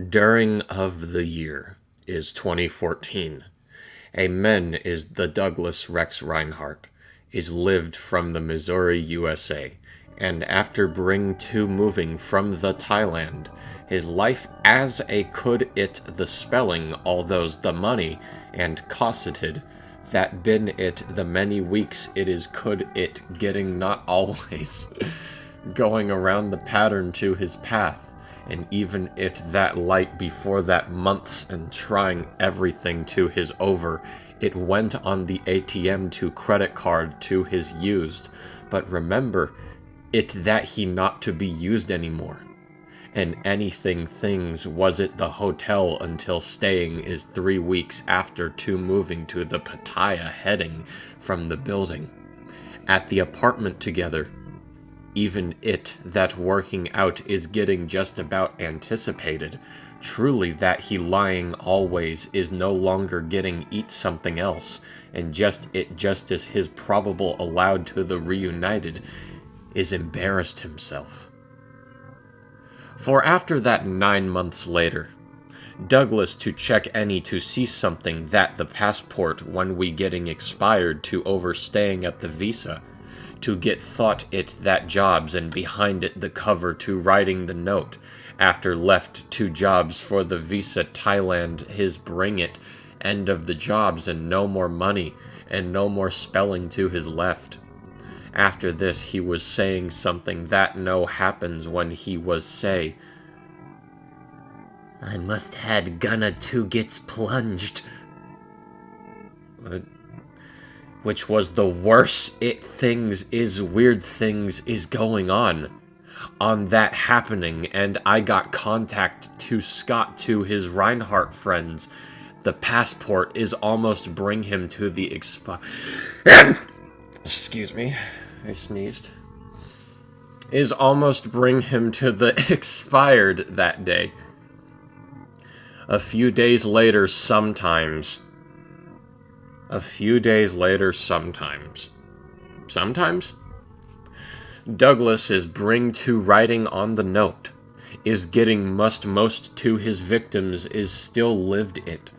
During of the year is 2014. A men is the Douglas Rex Reinhardt, is lived from the Missouri, USA, and after bring to moving from the Thailand, his life as a could it the spelling all those the money and cosseted, that been it the many weeks it is could it getting not always, going around the pattern to his path, and even it that light before that months and trying everything to his over, it went on the ATM to credit card to his used, but remember, it that he not to be used anymore. And anything things was it the hotel until staying is 3 weeks after to moving to the Pattaya heading from the building. At the apartment together, even it that working out is getting just about anticipated. Truly that he lying always is no longer getting eat something else, and just as his probable allowed to the reunited, is embarrassed himself. For after that 9 months later, Douglas to check any to see something that the passport when we getting expired to overstaying at the visa, to get thought it that jobs and behind it the cover to writing the note, after left 2 jobs for the visa Thailand his bring it, end of the jobs and no more money, and no more spelling to his left. After this he was saying something that no happens when he was say, I must had gonna to gets plunged. Which was the worst it things is weird things is going on that happening, and I got contact to Scott to his Reinhardt friends. The passport is almost bring him to the excuse me, I sneezed. Is almost bring him to the expired that day. A few days later sometimes. Douglas is bring to writing on the note, is getting most to his victims is still lived it.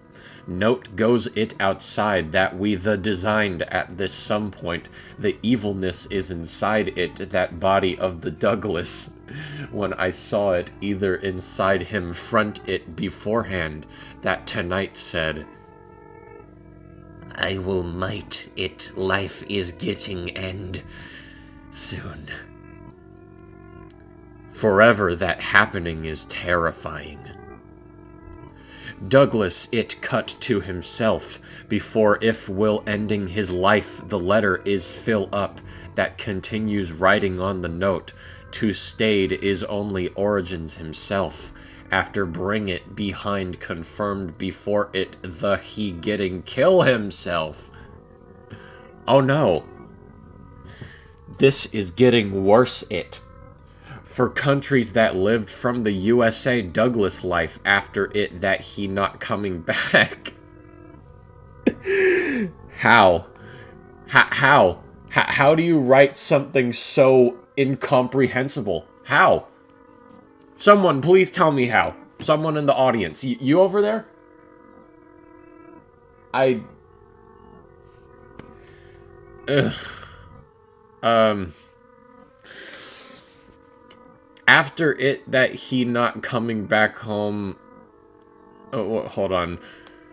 Note goes it outside that we the designed at this some point, the evilness is inside it that body of the Douglas. When I saw it either inside him front it beforehand, that tonight said, I will might it life is getting end soon. Forever that happening is terrifying. Douglas it cut to himself, before if will ending his life the letter is fill up, that continues writing on the note, to stayed is only origins himself, after bring it behind confirmed before it the he getting kill himself. Oh no. This is getting worse it. For countries that lived from the USA Douglas life after it that he not coming back. How? How do you write something so incomprehensible? How? Someone, please tell me how. Someone in the audience. You over there? After it that he not coming back home... Oh, hold on.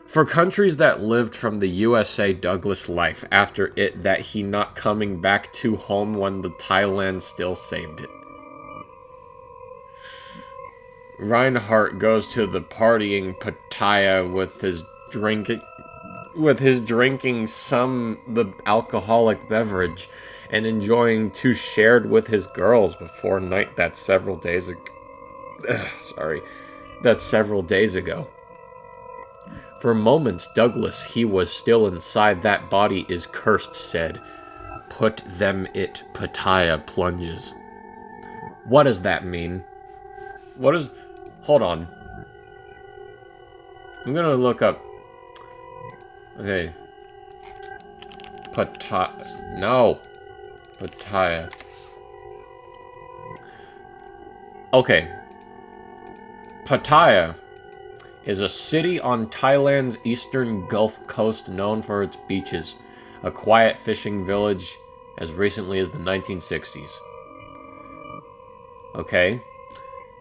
For countries that lived from the USA Douglas life after it that he not coming back to home when the Thailand still saved it. Reinhardt goes to the partying Pattaya with his drinking some the alcoholic beverage and enjoying to shared with his girls before night that several days ago. For moments Douglas he was still inside that body is cursed said, put them it Pattaya plunges. What does that mean? Hold on. I'm gonna look up. Okay. Pattaya. Okay. Pattaya is a city on Thailand's eastern Gulf Coast known for its beaches, a quiet fishing village as recently as the 1960s. Okay.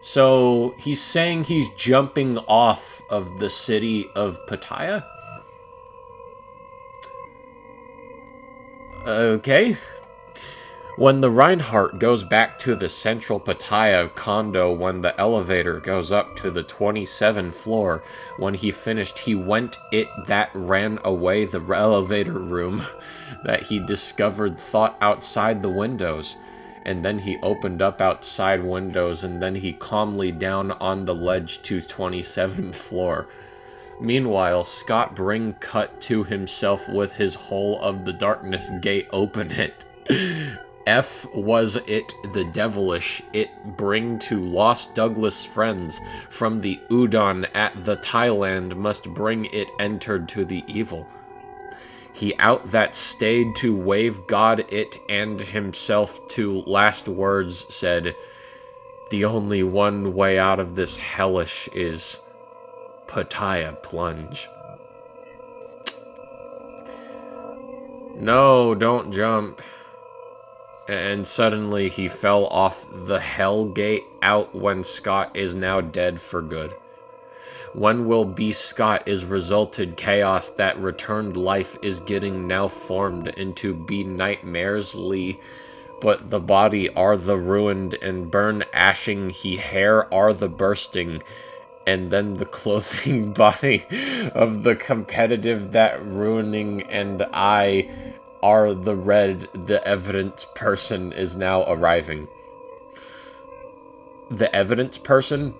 So he's saying he's jumping off of the city of Pattaya? Okay. When the Reinhardt goes back to the central Pattaya condo when the elevator goes up to the 27th floor, when he finished, he went it that ran away the elevator room that he discovered thought outside the windows. And then he opened up outside windows, and then he calmly down on the ledge to 27th floor. Meanwhile, Scott Bring cut to himself with his Hole of the Darkness gate open it. F was it the devilish it bring to lost Douglas friends from the udon at the Thailand must bring it entered to the evil. He out that stayed to wave God it and himself to last words said, the only one way out of this hellish is Pattaya plunge. No, don't jump. And suddenly he fell off the hell gate out when Scott is now dead for good. When will be Scott is resulted chaos that returned life is getting now formed into be nightmaresly, but the body are the ruined and burn ashing he hair are the bursting, and then the clothing body of the competitive that ruining and I are the red, the evidence person is now arriving. The evidence person?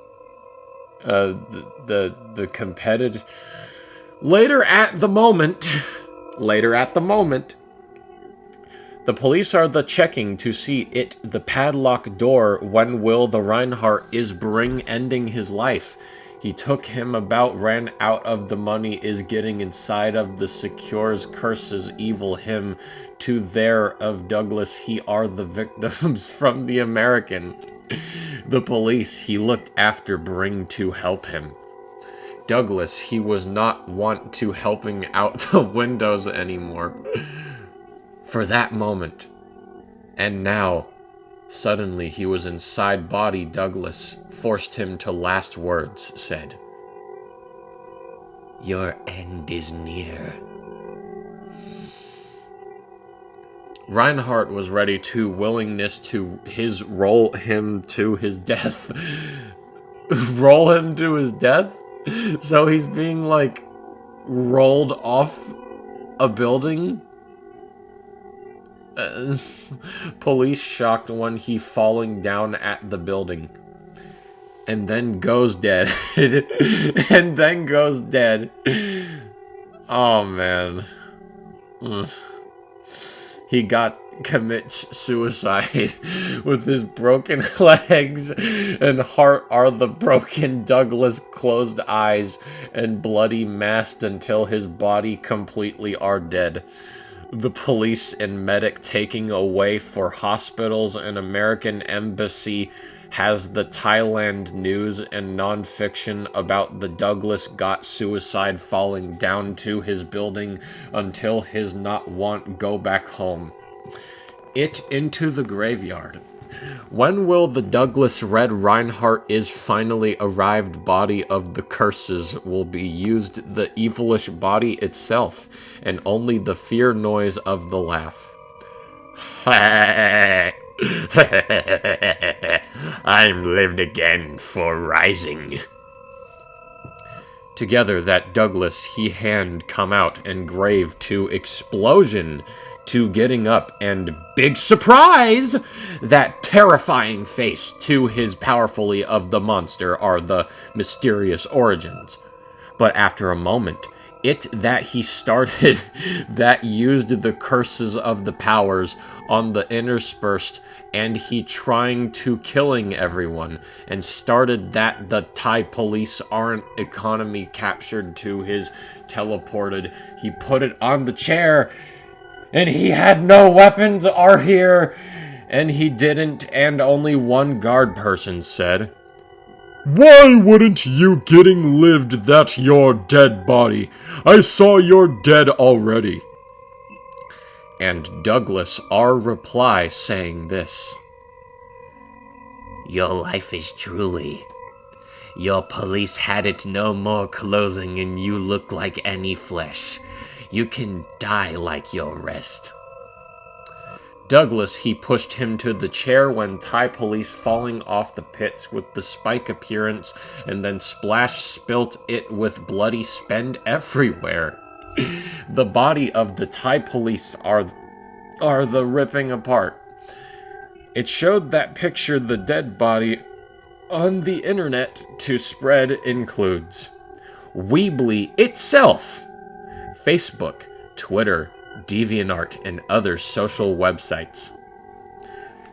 The competitive... Later at the moment, the police are the checking to see it the padlock door when will the Reinhardt is bring ending his life. He took him about ran out of the money is getting inside of the secures curses evil him to there of Douglas he are the victims from the American. The police he looked after bring to help him. Douglas he was not want to helping out the windows anymore. For that moment. And now, suddenly he was inside body Douglas forced him to last words said, your end is near. Reinhardt was ready to willingness to his roll him to his death. Roll him to his death? So he's being like rolled off a building? Police shocked when he falling down at the building. And then goes dead. And then goes dead. Oh, man. He commits suicide with his broken legs and heart are the broken Douglas closed eyes and bloody masked until his body completely are dead. The police and medic taking away for hospitals and American embassy has the Thailand news and non-fiction about the Douglas got suicide falling down to his building until his not want go back home. It into the graveyard. When will the Douglas Red Reinhardt is finally arrived body of the curses will be used the evilish body itself and only the fear noise of the laugh. I'm lived again for rising. Together that Douglas he hand come out and grave to explosion to getting up and big surprise that terrifying face to his powerfully of the monster are the mysterious origins. But after a moment, it that he started that used the curses of the powers on the interspersed and he trying to killing everyone and started that the Thai police aren't economy captured to his teleported. He put it on the chair and he had no weapons are here and he didn't and only one guard person said, Why wouldn't you getting lived that your dead body? I saw your dead already. And Douglas R. reply saying this. Your life is truly. Your police had it no more clothing and you look like any flesh. You can die like your rest. Douglas, he pushed him to the chair when Thai police falling off the pits with the spike appearance and then splash spilt it with bloody spend everywhere. The body of the Thai police are the ripping apart. It showed that picture the dead body on the internet to spread includes Weebly itself, Facebook, Twitter, DeviantArt, and other social websites.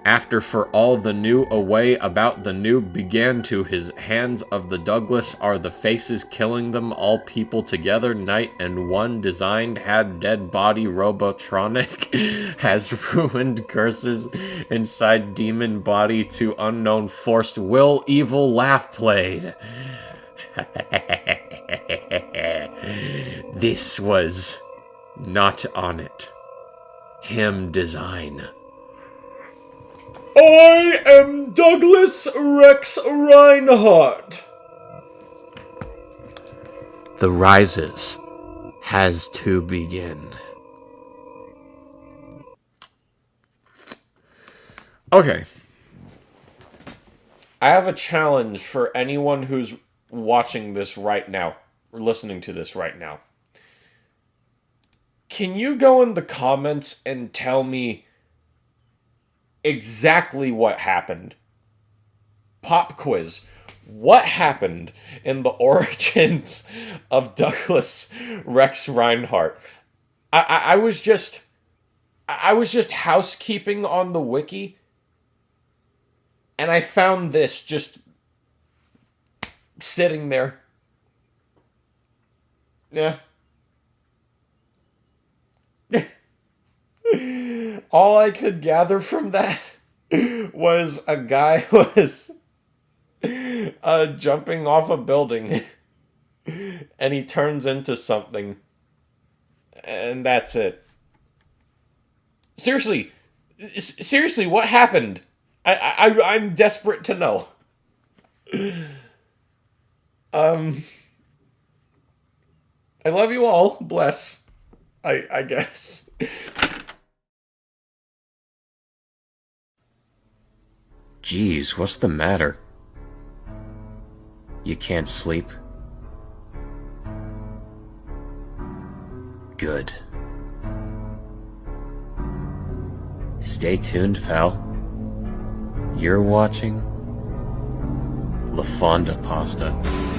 After for all the new away about the new began to his hands of the Douglas are the faces killing them all people together night and one designed had dead body robotronic has ruined curses inside demon body to unknown forced will evil laugh played. This was not on it. Him design. I am Douglas Rex Reinhardt. The rises has to begin. Okay. I have a challenge for anyone who's watching this right now, or listening to this right now. Can you go in the comments and tell me exactly what happened? Pop quiz. What happened in the origins of Douglas Rex Reinhardt? I was just housekeeping on the wiki, and I found this just sitting there. Yeah. All I could gather from that was a guy was jumping off a building and he turns into something, and that's it. Seriously, what happened? I'm desperate to know. I love you all. Bless. I guess. Jeez, what's the matter? You can't sleep? Good. Stay tuned, pal. You're watching Lafawndapasta.